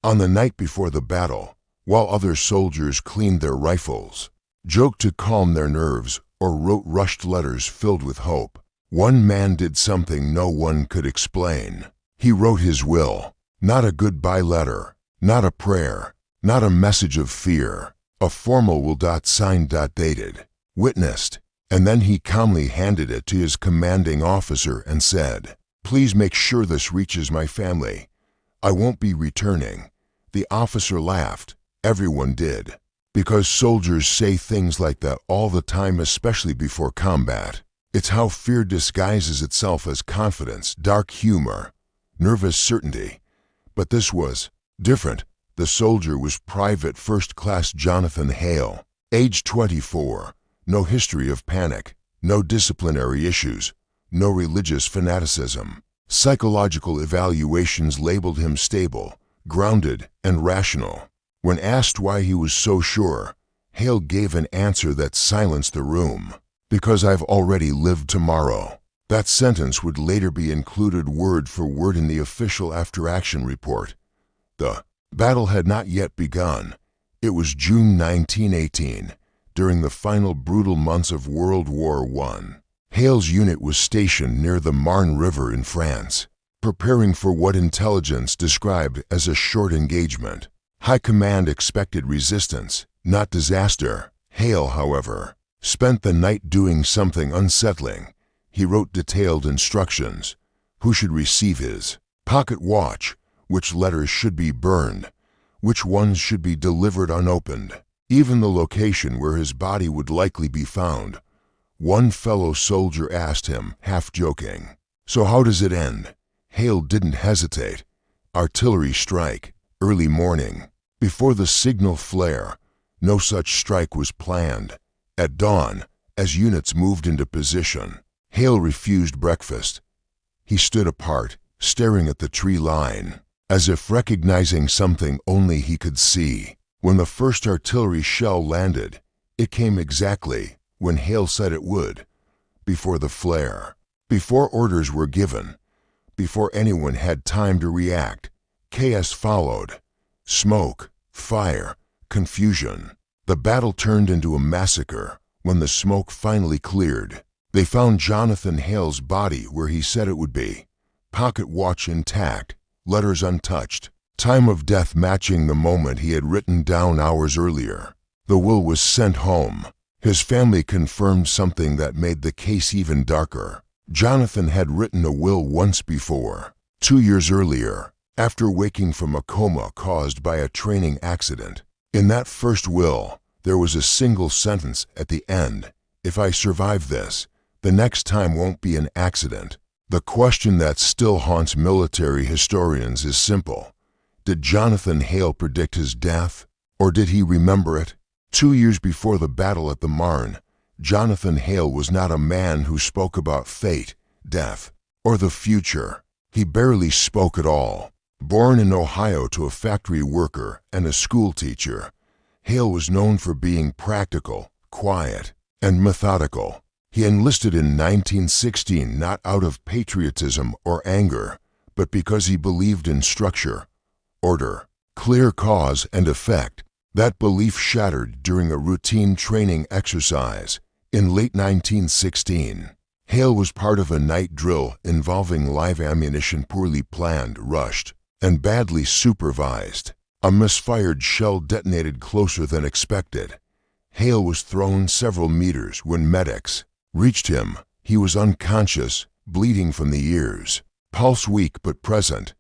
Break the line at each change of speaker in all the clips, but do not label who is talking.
On the night before the battle, while other soldiers cleaned their rifles, joked to calm their nerves, or wrote rushed letters filled with hope, one man did something no one could explain. He wrote his will. Not a goodbye letter, not a prayer, not a message of fear. A formal will, signed, dated, witnessed, and then he calmly handed it to his commanding officer and said, "Please make sure this reaches my family. I won't be returning." The officer laughed. Everyone did. Because soldiers say things like that all the time, especially before combat. It's how fear disguises itself as confidence, dark humor, nervous certainty. But this was different. The soldier was Private First Class Jonathan Hale, age 24, no history of panic, no disciplinary issues, no religious fanaticism. Psychological evaluations labeled him stable, grounded, and rational. When asked why he was so sure, Hale gave an answer that silenced the room. "Because I've already lived tomorrow." That sentence would later be included word for word in the official after-action report. The battle had not yet begun. It was June 1918, during the final brutal months of World War I. Hale's unit was stationed near the Marne River in France, preparing for what intelligence described as a short engagement. High command expected resistance, not disaster. Hale, however, spent the night doing something unsettling. He wrote detailed instructions: who should receive his pocket watch, which letters should be burned, which ones should be delivered unopened, even the location where his body would likely be found. One fellow soldier asked him, half joking, "So how does it end?" Hale didn't hesitate. Artillery strike, early morning, before the signal flare. No such strike was planned. At dawn, as units moved into position, Hale refused breakfast. He stood apart, staring at the tree line, as if recognizing something only he could see. When the first artillery shell landed, it came exactly when Hale said it would, before the flare, before orders were given, before anyone had time to react. Chaos followed. Smoke, fire, confusion. The battle turned into a massacre. When the smoke finally cleared, they found Jonathan Hale's body where he said it would be. Pocket watch intact, letters untouched, time of death matching the moment he had written down hours earlier. The will was sent home. His family confirmed something that made the case even darker. Jonathan had written a will once before, 2 years earlier, after waking from a coma caused by a training accident. In that first will, there was a single sentence at the end: "If I survive this, the next time won't be an accident." The question that still haunts military historians is simple. Did Jonathan Hale predict his death, or did he remember it? 2 years before the battle at the Marne, Jonathan Hale was not a man who spoke about fate, death, or the future. He barely spoke at all. Born in Ohio to a factory worker and a school teacher, Hale was known for being practical, quiet, and methodical. He enlisted in 1916 not out of patriotism or anger, but because he believed in structure, order, clear cause and effect. That belief shattered during a routine training exercise. In late 1916, Hale was part of a night drill involving live ammunition poorly planned, rushed, and badly supervised. A misfired shell detonated closer than expected. Hale was thrown several meters when medics reached him. He was unconscious, bleeding from the ears, pulse weak but present.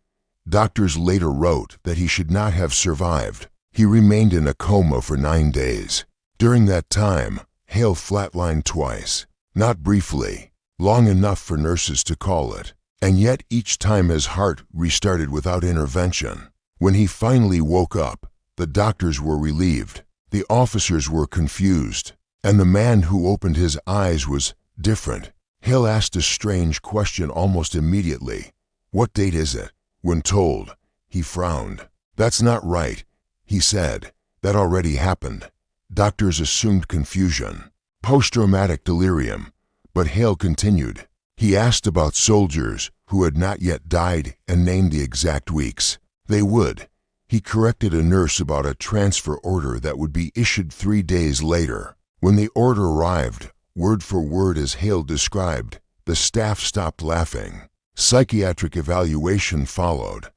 Doctors later wrote that he should not have survived. He remained in a coma for 9 days. During that time, Hale flatlined twice, not briefly, long enough for nurses to call it, and yet each time his heart restarted without intervention. When he finally woke up, the doctors were relieved, the officers were confused, and the man who opened his eyes was different. Hale asked a strange question almost immediately. "What date is it?" When told, he frowned. "That's not right," he said. "That already happened." Doctors assumed confusion, post-traumatic delirium, but Hale continued. He asked about soldiers who had not yet died and named the exact weeks. They would. He corrected a nurse about a transfer order that would be issued 3 days later. When the order arrived, word for word as Hale described, the staff stopped laughing. Psychiatric evaluation followed.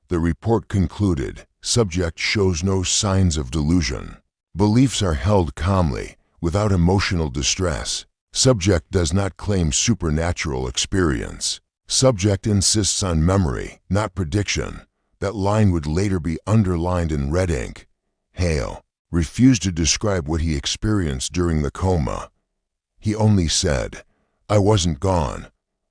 The report concluded, subject shows no signs of delusion. Beliefs are held calmly, without emotional distress. Subject does not claim supernatural experience. Subject insists on memory, not prediction. That line would later be underlined in red ink. Hale refused to describe what he experienced during the coma. He only said, "I wasn't gone.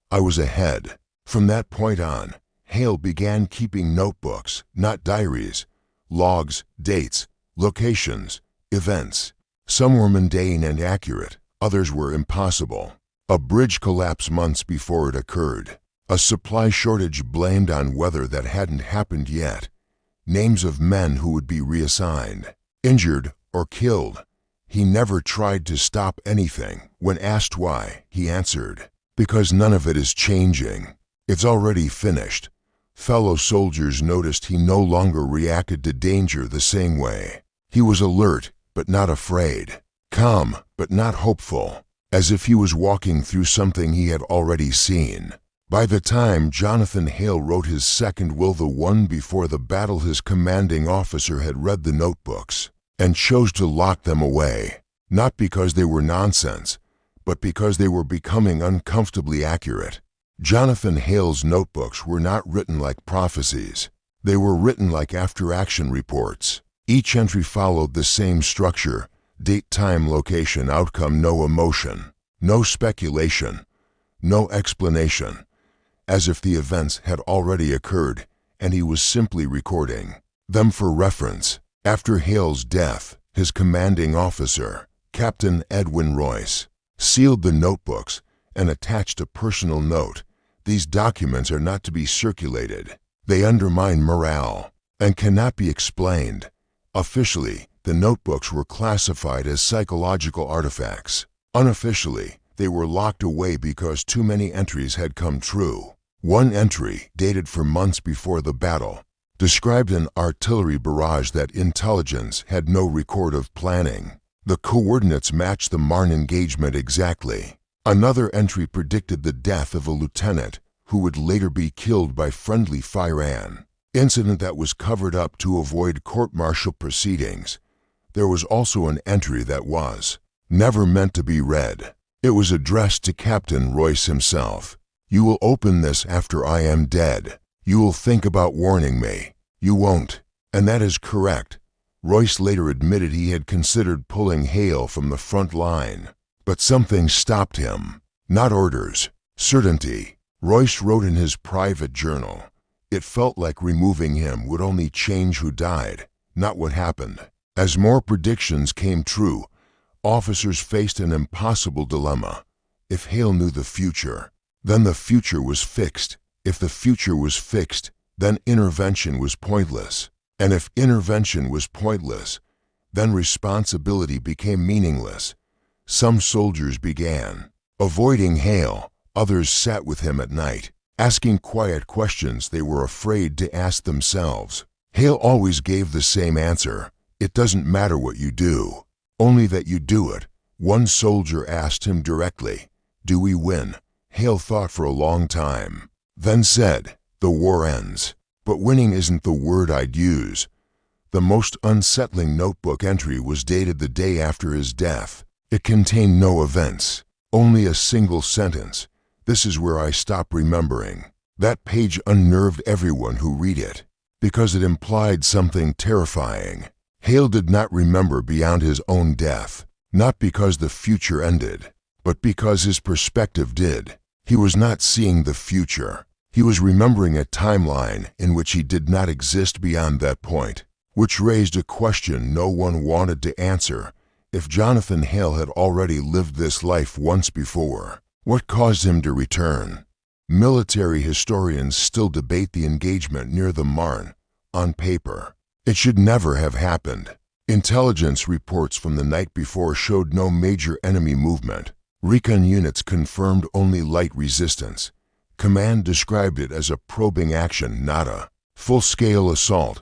I was ahead." From that point on, Hale began keeping notebooks, not diaries, logs, dates, locations, events. Some were mundane and accurate, others were impossible. A bridge collapse months before it occurred. A supply shortage blamed on weather that hadn't happened yet. Names of men who would be reassigned, injured, or killed. He never tried to stop anything. When asked why, he answered, "Because none of it is changing. It's already finished." Fellow soldiers noticed he no longer reacted to danger the same way. He was alert, but not afraid. Calm, but not hopeful. As if he was walking through something he had already seen. By the time Jonathan Hale wrote his second will, the one before the battle, his commanding officer had read the notebooks and chose to lock them away, not because they were nonsense, but because they were becoming uncomfortably accurate. Jonathan Hale's notebooks were not written like prophecies. They were written like after-action reports. Each entry followed the same structure: date, time, location, outcome, no emotion, no speculation, no explanation. As if the events had already occurred, and he was simply recording them for reference. After Hale's death, his commanding officer, Captain Edwin Royce, sealed the notebooks and attached a personal note: "These documents are not to be circulated. They undermine morale and cannot be explained." Officially, the notebooks were classified as psychological artifacts. Unofficially, they were locked away because too many entries had come true. One entry, dated for months before the battle, described an artillery barrage that intelligence had no record of planning. The coordinates matched the Marne engagement exactly. Another entry predicted the death of a lieutenant who would later be killed by friendly fire. An incident that was covered up to avoid court-martial proceedings. There was also an entry that was never meant to be read. It was addressed to Captain Royce himself. "You will open this after I am dead. You will think about warning me. You won't." And that is correct. Royce later admitted he had considered pulling Hale from the front line. But something stopped him. Not orders, certainty. Royce wrote in his private journal, "It felt like removing him would only change who died, not what happened." As more predictions came true, officers faced an impossible dilemma. If Hale knew the future, then the future was fixed. If the future was fixed, then intervention was pointless. And if intervention was pointless, then responsibility became meaningless. Some soldiers began avoiding Hale. Others sat with him at night, asking quiet questions they were afraid to ask themselves. Hale always gave the same answer: "It doesn't matter what you do, only that you do it." One soldier asked him directly, "Do we win?" Hale thought for a long time, then said, "The war ends. But winning isn't the word I'd use." The most unsettling notebook entry was dated the day after his death. It contained no events, only a single sentence: "This is where I stop remembering." That page unnerved everyone who read it, because it implied something terrifying. Hale did not remember beyond his own death, not because the future ended, but because his perspective did. He was not seeing the future. He was remembering a timeline in which he did not exist beyond that point, which raised a question no one wanted to answer. If Jonathan Hale had already lived this life once before, what caused him to return? Military historians still debate the engagement near the Marne. On paper, it should never have happened. Intelligence reports from the night before showed no major enemy movement. Recon units confirmed only light resistance. Command described it as a probing action, not a full-scale assault.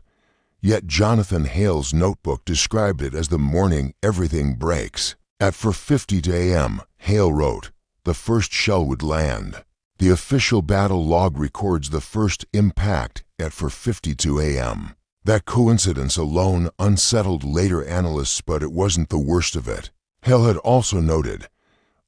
Yet Jonathan Hale's notebook described it as the morning everything breaks. At 4:50 a.m., Hale wrote, "The first shell would land." The official battle log records the first impact at 4:52 a.m. That coincidence alone unsettled later analysts, but it wasn't the worst of it. Hale had also noted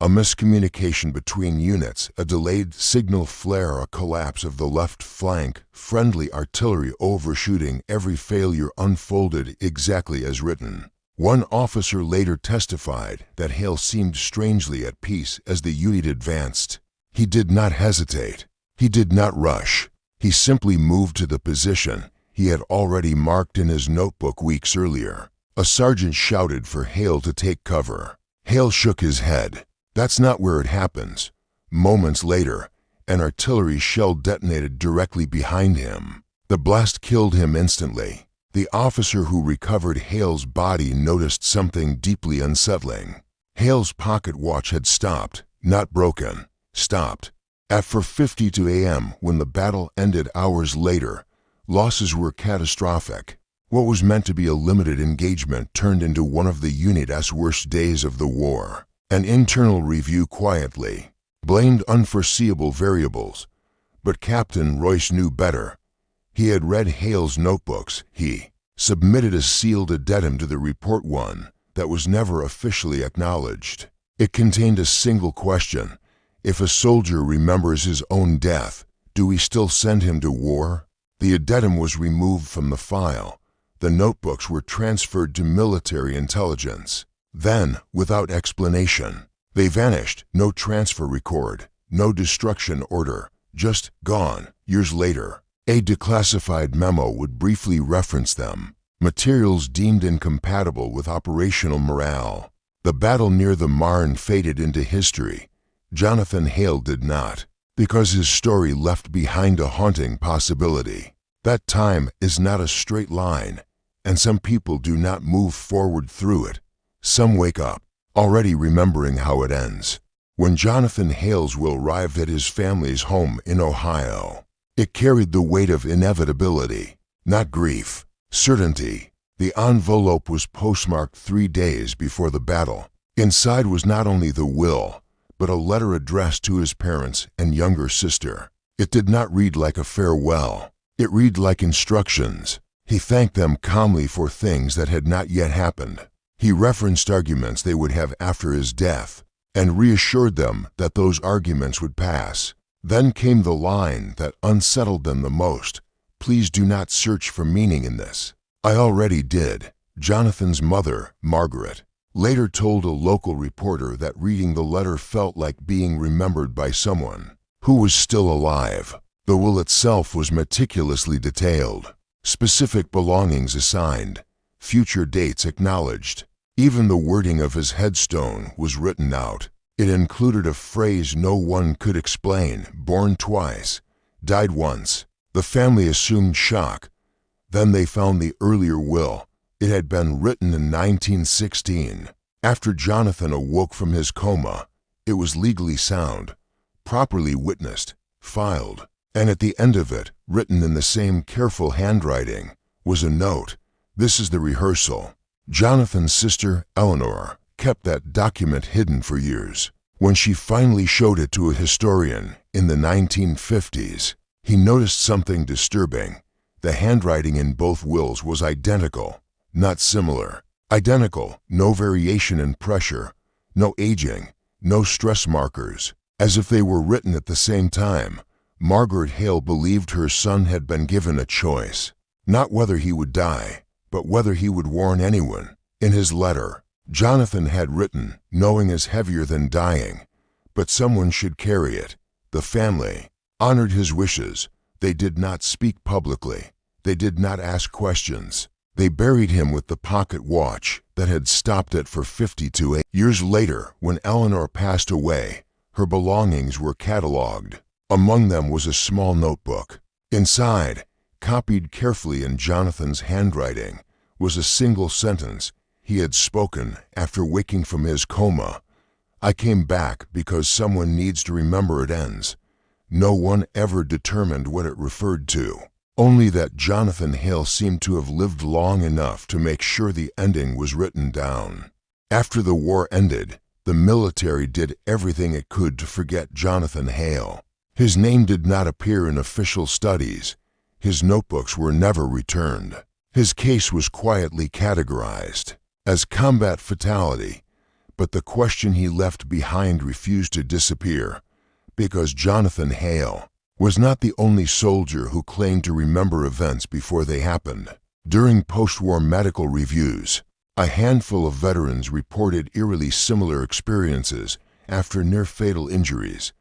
a miscommunication between units, a delayed signal flare, a collapse of the left flank, friendly artillery overshooting. Every failure unfolded exactly as written. One officer later testified that Hale seemed strangely at peace as the unit advanced. He did not hesitate. He did not rush. He simply moved to the position he had already marked in his notebook weeks earlier. A sergeant shouted for Hale to take cover. Hale shook his head. "That's not where it happens." Moments later, an artillery shell detonated directly behind him. The blast killed him instantly. The officer who recovered Hale's body noticed something deeply unsettling. Hale's pocket watch had stopped, not broken, stopped. At 4:52 a.m., when the battle ended hours later, losses were catastrophic. What was meant to be a limited engagement turned into one of the unit's worst days of the war. An internal review quietly blamed unforeseeable variables, but Captain Royce knew better. He had read Hale's notebooks. He submitted a sealed addendum to the report, one that was never officially acknowledged. It contained a single question: if a soldier remembers his own death, do we still send him to war? The addendum was removed from the file. The notebooks were transferred to military intelligence. Then, without explanation, they vanished. No transfer record, no destruction order, just gone. Years later, a declassified memo would briefly reference them. Materials deemed incompatible with operational morale. The battle near the Marne faded into history. Jonathan Hale did not, because his story left behind a haunting possibility. That time is not a straight line, and some people do not move forward through it. Some wake up, already remembering how it ends. When Jonathan Hale's will arrived at his family's home in Ohio, it carried the weight of inevitability, not grief, certainty. The envelope was postmarked 3 days before the battle. Inside was not only the will, but a letter addressed to his parents and younger sister. It did not read like a farewell. It read like instructions. He thanked them calmly for things that had not yet happened. He referenced arguments they would have after his death, and reassured them that those arguments would pass. Then came the line that unsettled them the most: "Please do not search for meaning in this." "I already did." Jonathan's mother, Margaret, later told a local reporter that reading the letter felt like being remembered by someone who was still alive. The will itself was meticulously detailed. Specific belongings assigned, future dates acknowledged. Even the wording of his headstone was written out. It included a phrase no one could explain: born twice, died once. The family assumed shock. Then they found the earlier will. It had been written in 1916. After Jonathan awoke from his coma, it was legally sound, properly witnessed, filed. And at the end of it, written in the same careful handwriting, was a note: "This is the rehearsal." Jonathan's sister, Eleanor, kept that document hidden for years. When she finally showed it to a historian in the 1950s, he noticed something disturbing. The handwriting in both wills was identical, not similar. Identical, no variation in pressure, no aging, no stress markers, as if they were written at the same time. Margaret Hale believed her son had been given a choice, not whether he would die, but whether he would warn anyone. In his letter, Jonathan had written, "Knowing is heavier than dying, but someone should carry it." The family honored his wishes. They did not speak publicly. They did not ask questions. They buried him with the pocket watch that had stopped at 4:52 years later. When Eleanor passed away, her belongings were catalogued. Among them was a small notebook. Inside, copied carefully in Jonathan's handwriting, was a single sentence he had spoken after waking from his coma: "I came back because someone needs to remember it ends." No one ever determined what it referred to. only that Jonathan Hale seemed to have lived long enough to make sure the ending was written down. After the war ended, the military did everything it could to forget Jonathan Hale. His name did not appear in official studies. His notebooks were never returned. His case was quietly categorized as combat fatality, but the question he left behind refused to disappear, because Jonathan Hale was not the only soldier who claimed to remember events before they happened. During post-war medical reviews, a handful of veterans reported eerily similar experiences after near-fatal injuries.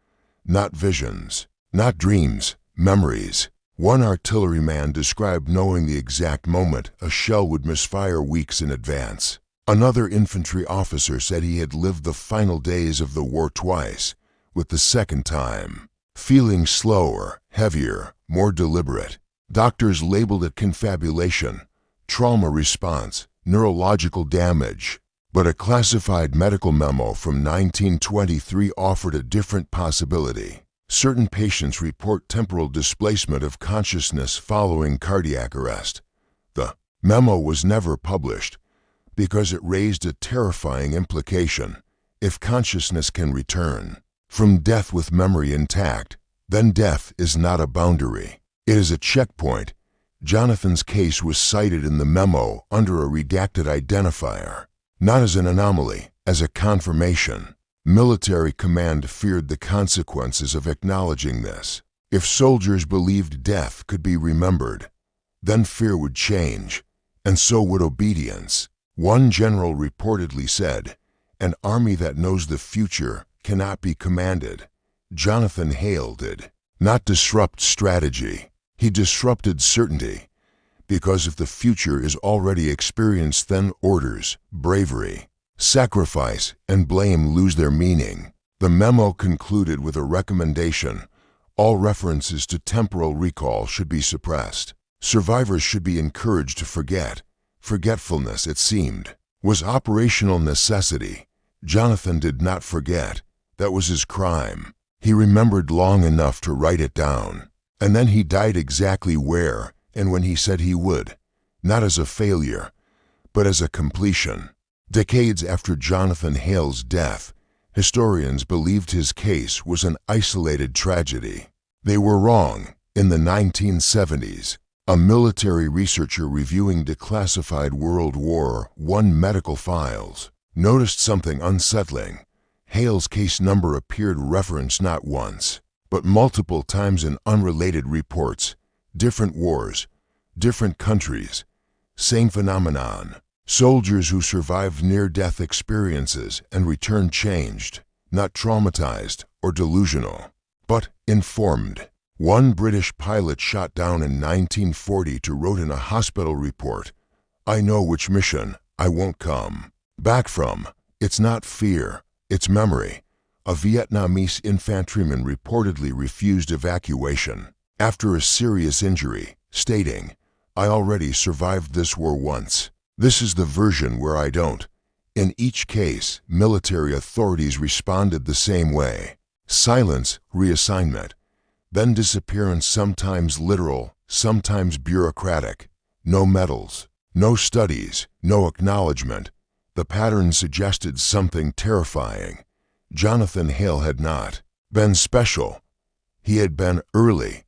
Not visions, not dreams, memories. One artilleryman described knowing the exact moment a shell would misfire weeks in advance. Another infantry officer said he had lived the final days of the war twice, with the second time feeling slower, heavier, more deliberate. Doctors labeled it confabulation, trauma response, neurological damage. But a classified medical memo from 1923 offered a different possibility. Certain patients report temporal displacement of consciousness following cardiac arrest. The memo was never published because it raised a terrifying implication. If consciousness can return from death with memory intact, then death is not a boundary. It is a checkpoint. Jonathan's case was cited in the memo under a redacted identifier, not as an anomaly, as a confirmation. Military command feared the consequences of acknowledging this. If soldiers believed death could be remembered, then fear would change, and so would obedience. One general reportedly said, "An army that knows the future cannot be commanded." Jonathan Hale did not disrupt strategy. He disrupted certainty, because if the future is already experienced, then orders, bravery, sacrifice, and blame lose their meaning. The memo concluded with a recommendation. All references to temporal recall should be suppressed. Survivors should be encouraged to forget. Forgetfulness, it seemed, was operational necessity. Jonathan did not forget. That was his crime. He remembered long enough to write it down. And then he died exactly where and when he said he would, not as a failure, but as a completion. Decades after Jonathan Hale's death, historians believed his case was an isolated tragedy. They were wrong. In the 1970s, a military researcher reviewing declassified World War I medical files noticed something unsettling. Hale's case number appeared referenced not once, but multiple times in unrelated reports. Different wars, different countries, same phenomenon. Soldiers who survived near-death experiences and returned changed, not traumatized or delusional, but informed. One British pilot shot down in 1942 wrote in a hospital report, "I know which mission I won't come back from. It's not fear, it's memory." A Vietnamese infantryman reportedly refused evacuation after a serious injury, stating, "I already survived this war once. This is the version where I don't." In each case, military authorities responded the same way. Silence, reassignment, then disappearance, sometimes literal, sometimes bureaucratic. No medals, no studies, no acknowledgement. The pattern suggested something terrifying. Jonathan Hale had not been special. He had been early,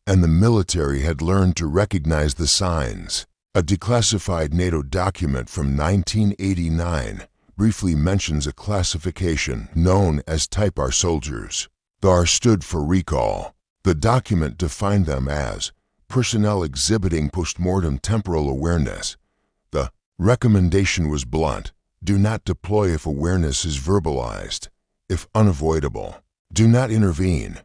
and the military had learned to recognize the signs. A declassified NATO document from 1989 briefly mentions a classification known as Type R soldiers. The R stood for recall. The document defined them as personnel exhibiting postmortem temporal awareness. The recommendation was blunt: do not deploy if awareness is verbalized. If unavoidable, do not intervene.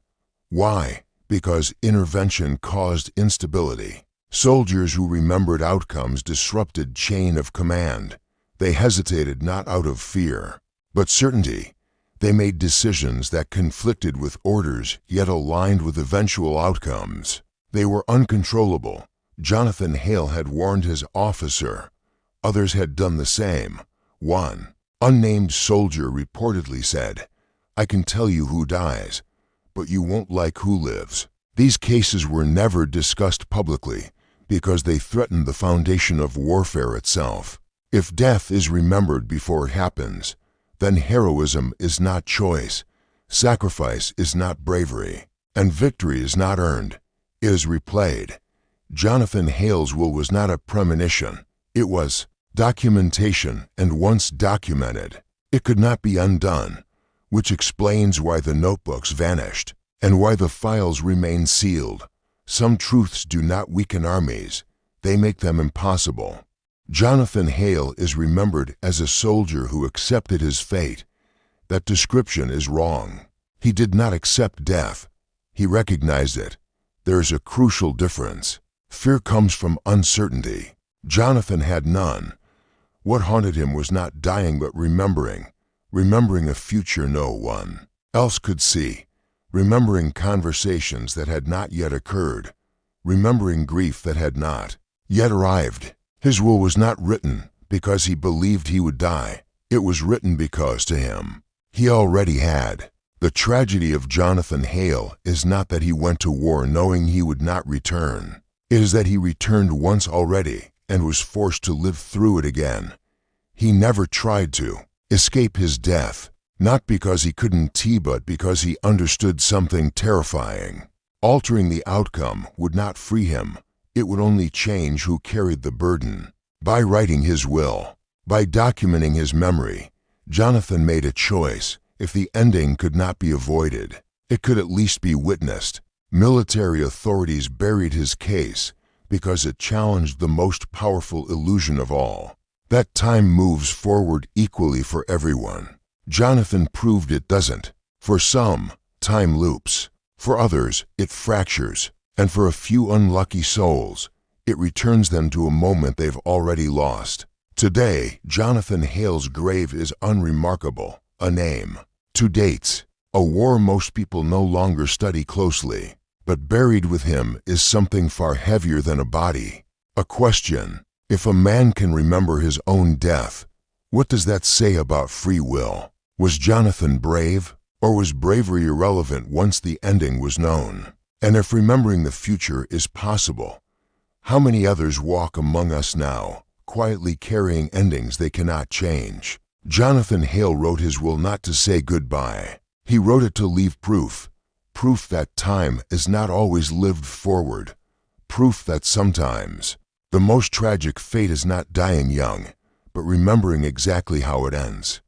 Why? Because intervention caused instability. Soldiers who remembered outcomes disrupted chain of command. They hesitated not out of fear, but certainty. They made decisions that conflicted with orders yet aligned with eventual outcomes. They were uncontrollable. Jonathan Hale had warned his officer. Others had done the same. One unnamed soldier reportedly said, "I can tell you who dies, but you won't like who lives." These cases were never discussed publicly because they threatened the foundation of warfare itself. If death is remembered before it happens, then heroism is not choice, sacrifice is not bravery, and victory is not earned, it is replayed. Jonathan Hale's will was not a premonition, it was documentation, and once documented, it could not be undone, which explains why the notebooks vanished and why the files remain sealed. Some truths do not weaken armies, they make them impossible. Jonathan Hale is remembered as a soldier who accepted his fate. That description is wrong. He did not accept death. He recognized it. There is a crucial difference. Fear comes from uncertainty. Jonathan had none. What haunted him was not dying but remembering a future no one else could see, remembering conversations that had not yet occurred, remembering grief that had not yet arrived. His will was not written because he believed he would die. It was written because to him, he already had. The tragedy of Jonathan Hale is not that he went to war knowing he would not return. It is that he returned once already and was forced to live through it again. He never tried to escape his death, not because he couldn't but because he understood something terrifying. Altering the outcome would not free him. It would only change who carried the burden. By writing his will, by documenting his memory, Jonathan made a choice. If the ending could not be avoided, it could at least be witnessed. Military authorities buried his case because it challenged the most powerful illusion of all, that time moves forward equally for everyone. Jonathan proved it doesn't. For some, time loops. For others, it fractures. And for a few unlucky souls, it returns them to a moment they've already lost. Today, Jonathan Hale's grave is unremarkable, a name. 2 dates, a war most people no longer study closely. But buried with him is something far heavier than a body. A question: if a man can remember his own death, what does that say about free will? Was Jonathan brave, or was bravery irrelevant once the ending was known? And if remembering the future is possible, how many others walk among us now, quietly carrying endings they cannot change? Jonathan Hale wrote his will not to say goodbye. He wrote it to leave proof that time is not always lived forward, proof that sometimes the most tragic fate is not dying young, but remembering exactly how it ends.